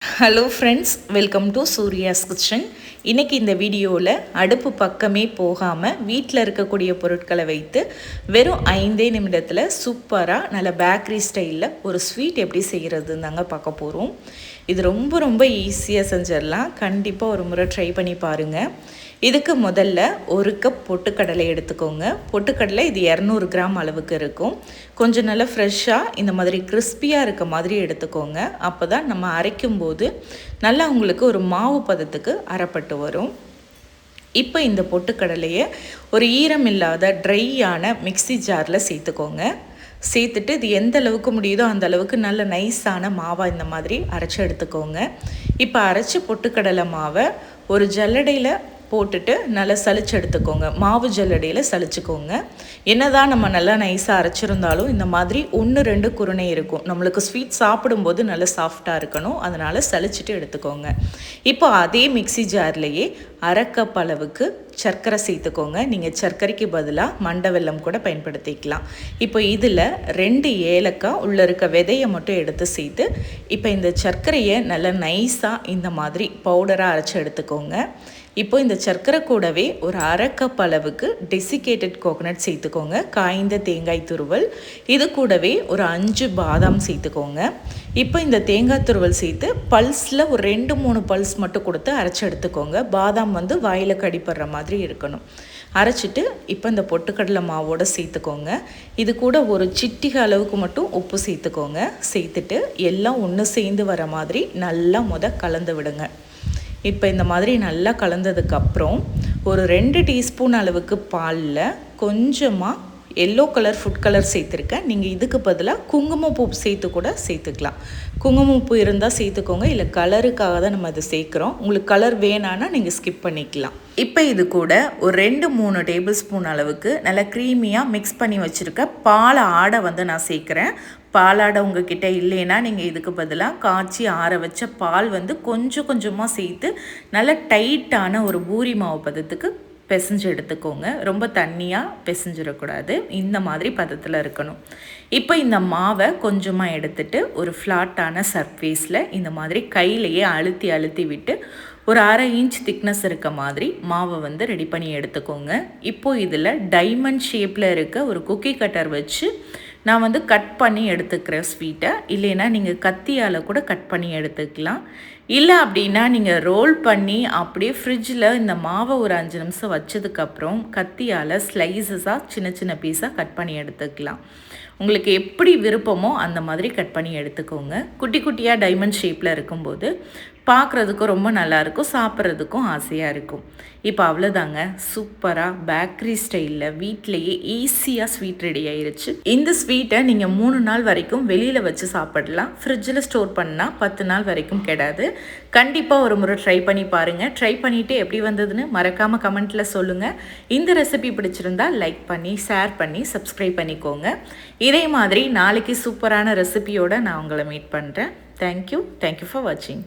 Hello friends, welcome to Surya's kitchen. இன்றைக்கி இந்த வீடியோவில் அடுப்பு பக்கமே போகாமல் வீட்டில் இருக்கக்கூடிய பொருட்களை வைத்து வெறும் 5 நிமிடத்தில் சூப்பராக நல்ல பேக்கரி ஸ்டைலில் ஒரு ஸ்வீட் எப்படி செய்கிறதுன்னு தாங்க பார்க்க போகிறோம். இது ரொம்ப ரொம்ப ஈஸியாக செஞ்சிடலாம். கண்டிப்பாக ஒரு முறை ட்ரை பண்ணி பாருங்கள். இதுக்கு முதல்ல 1 கப் பொட்டுக்கடலை எடுத்துக்கோங்க. பொட்டுக்கடலை இது 200 கிராம் அளவுக்கு இருக்கும். கொஞ்சம் நல்லா ஃப்ரெஷ்ஷாக இந்த மாதிரி கிறிஸ்பியாக இருக்க மாதிரி எடுத்துக்கோங்க. அப்போ தான் நம்ம அரைக்கும்போது நல்லா உங்களுக்கு ஒரு மாவு பதத்துக்கு அரைப்பட்டு வரும். இப்போ இந்த பொட்டுக்கடலையை ஒரு ஈரம் இல்லாத ட்ரையான மிக்சி ஜாரில் சேர்த்துக்கோங்க. சேர்த்துட்டு இது எந்த அளவுக்கு முடியுதோ அந்த அளவுக்கு நல்ல நைஸான மாவாக இந்த மாதிரி அரைச்சி எடுத்துக்கோங்க. இப்போ அரைச்சி பொட்டுக்கடலை மாவை ஒரு ஜல்லடையில் போட்டுட்டு நல்லா சளிச்சு எடுத்துக்கோங்க. மாவு ஜல்லடையில் சளிச்சுக்கோங்க. என்னதான் நம்ம நல்லா நைஸாக அரைச்சிருந்தாலும் இந்த மாதிரி 1-2 குருணை இருக்கும். நம்மளுக்கு ஸ்வீட் சாப்பிடும்போது நல்லா சாஃப்டாக இருக்கணும். அதனால் சளிச்சிட்டு எடுத்துக்கோங்க. இப்போ அதே மிக்சி ஜார்லேயே 1/2 கப் அளவுக்கு சர்க்கரை சேர்த்துக்கோங்க. நீங்கள் சர்க்கரைக்கு பதிலாக மண்டை வெல்லம் கூட பயன்படுத்திக்கலாம். இப்போ இதில் 2 ஏலக்காய் உள்ளே இருக்க விதையை மட்டும் எடுத்து சேர்த்து இப்போ இந்த சர்க்கரையை நல்லா நைஸாக இந்த மாதிரி பவுடராக அரைச்சி எடுத்துக்கோங்க. இப்போ இந்த சர்க்கரை கூடவே ஒரு 1/2 கப் அளவுக்கு டெசிகேட்டட் கோகோனட் சேர்த்துக்கோங்க. காய்ந்த தேங்காய் துருவல். இது கூடவே ஒரு 5 பாதாம் சேர்த்துக்கோங்க. இப்போ இந்த தேங்காய் துருவல் சேர்த்து பல்ஸில் ஒரு 2-3 பல்ஸ் மட்டும் கொடுத்து அரைச்சி எடுத்துக்கோங்க. பாதாம் வாயில் கடிப்படுற மாதிரி இருக்கணும். அரைச்சிட்டு இப்போ இந்த பொட்டுக்கடலை மாவோடு சேர்த்துக்கோங்க. இது கூட ஒரு சிட்டிகை அளவுக்கு மட்டும் உப்பு சேர்த்துக்கோங்க. சேர்த்துட்டு எல்லாம் ஒன்று சேர்ந்து வர மாதிரி நல்லா கலந்து விடுங்க. இப்போ இந்த மாதிரி நல்லா கலந்ததுக்கப்புறம் ஒரு 2 டீஸ்பூன் அளவுக்கு பாலில் கொஞ்சமாக எல்லோ கலர் ஃபுட் கலர் சேர்த்துருக்கேன். நீங்கள் இதுக்கு பதிலாக குங்குமப்பூ சேர்த்து கூட சேர்த்துக்கலாம். குங்குமப்பூ இருந்தால் சேர்த்துக்கோங்க. இல்லை கலருக்காக தான் நம்ம அதை சேர்க்குறோம். உங்களுக்கு கலர் வேணான்னா நீங்கள் ஸ்கிப் பண்ணிக்கலாம். இப்போ இது கூட ஒரு 2-3 டேபிள் ஸ்பூன் அளவுக்கு நல்லா க்ரீமியாக மிக்ஸ் பண்ணி வச்சுருக்க பால் ஆடை நான் சேர்க்குறேன். பாலாடை உங்ககிட்ட இல்லைன்னா நீங்கள் இதுக்கு பதிலாக காய்ச்சி ஆற வச்ச பால் கொஞ்சம் கொஞ்சமாக சேர்த்து நல்லா டைட்டான ஒரு பூரி மாவு பதத்துக்கு பிசைஞ்சு எடுத்துக்கோங்க. ரொம்ப தண்ணியாக பிசைஞ்சிடக்கூடாது. இந்த மாதிரி பதத்தில் இருக்கணும். இப்போ இந்த மாவை கொஞ்சமாக எடுத்துட்டு ஒரு ஃப்ளாட்டான சர்ஃபேஸில் இந்த மாதிரி கையிலையே அழுத்தி அழுத்தி விட்டு ஒரு 1/2 இன்ச் திக்னஸ் இருக்க மாதிரி மாவை ரெடி பண்ணி எடுத்துக்கோங்க. இப்போது இதில் டைமண்ட் ஷேப்பில் இருக்க ஒரு குக்கி கட்டர் வச்சு நான் கட் பண்ணி எடுத்துக்கிறேன் ஸ்வீட்டை. இல்லைன்னா நீங்கள் கத்தியால் கூட கட் பண்ணி எடுத்துக்கலாம். இல்லை அப்படின்னா நீங்கள் ரோல் பண்ணி அப்படியே ஃப்ரிட்ஜில் இந்த மாவை ஒரு 5 நிமிஷம் வச்சதுக்கப்புறம் கத்தியால் ஸ்லைசஸாக சின்ன சின்ன பீஸாக கட் பண்ணி எடுத்துக்கலாம். உங்களுக்கு எப்படி விருப்பமோ அந்த மாதிரி கட் பண்ணி எடுத்துக்கோங்க. குட்டி குட்டியாக டைமண்ட் ஷேப்பில் இருக்கும்போது பார்க்குறதுக்கும் ரொம்ப நல்லாயிருக்கும், சாப்பிட்றதுக்கும் ஆசையாக இருக்கும். இப்போ அவ்வளோதாங்க, சூப்பராக பேக்கரி ஸ்டைலில் வீட்டிலையே ஈஸியாக ஸ்வீட் ரெடி ஆயிடுச்சு. இந்த ஸ்வீட்டை நீங்கள் 3 நாள் வரைக்கும் வெளியில் வச்சு சாப்பிடலாம். ஃப்ரிட்ஜில் ஸ்டோர் பண்ணால் 10 நாள் வரைக்கும் கெடாது. கண்டிப்பாக ஒரு முறை ட்ரை பண்ணி பாருங்கள். ட்ரை பண்ணிவிட்டு எப்படி வந்ததுன்னு மறக்காமல் கமெண்ட்டில் சொல்லுங்கள். இந்த ரெசிபி பிடிச்சிருந்தால் லைக் பண்ணி ஷேர் பண்ணி சப்ஸ்கிரைப் பண்ணிக்கோங்க. இதே மாதிரி நாளைக்கு சூப்பரான ரெசிபியோடு நான் உங்களை மீட் பண்ணுறேன். தேங்க்யூ ஃபார் வாட்சிங்.